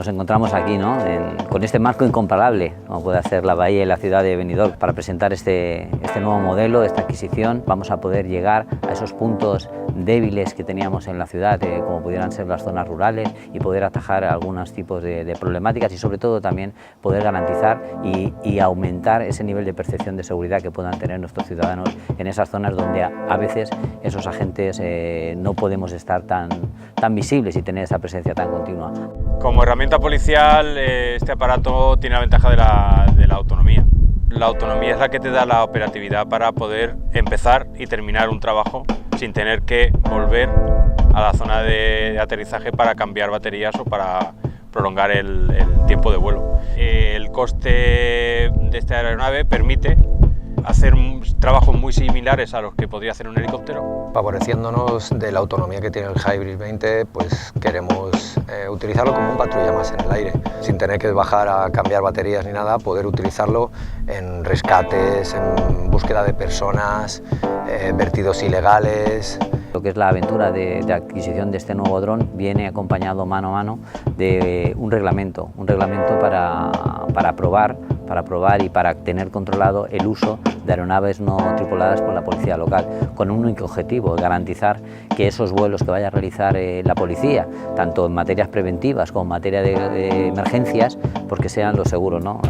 nos encontramos aquí, ¿no? Con este marco incomparable, como puede ser la bahía y la ciudad de Benidorm, para presentar este nuevo modelo, esta adquisición. Vamos a poder llegar a esos puntos débiles que teníamos en la ciudad, como pudieran ser las zonas rurales, y poder atajar algunos tipos de problemáticas y sobre todo también poder garantizar y aumentar ese nivel de percepción de seguridad que puedan tener nuestros ciudadanos en esas zonas donde a veces esos agentes no podemos estar tan visibles y tener esa presencia tan continua. Como herramienta policial, este aparato tiene la ventaja de la autonomía. La autonomía es la que te da la operatividad para poder empezar y terminar un trabajo sin tener que volver a la zona de aterrizaje para cambiar baterías o para prolongar el tiempo de vuelo. El coste de esta aeronave permite hacer trabajos muy similares a los que podría hacer un helicóptero. Favoreciéndonos de la autonomía que tiene el HYBRiX 20, pues queremos utilizarlo como un patrulla más en el aire, sin tener que bajar a cambiar baterías ni nada, poder utilizarlo en rescates, en búsqueda de personas, vertidos ilegales. Lo que es la aventura de adquisición de este nuevo dron viene acompañado mano a mano de un reglamento para probar y para tener controlado el uso de aeronaves no tripuladas por la policía local, con un único objetivo: garantizar que esos vuelos que vaya a realizar la policía, tanto en materias preventivas como en materia de emergencias, porque sean los seguros, ¿no?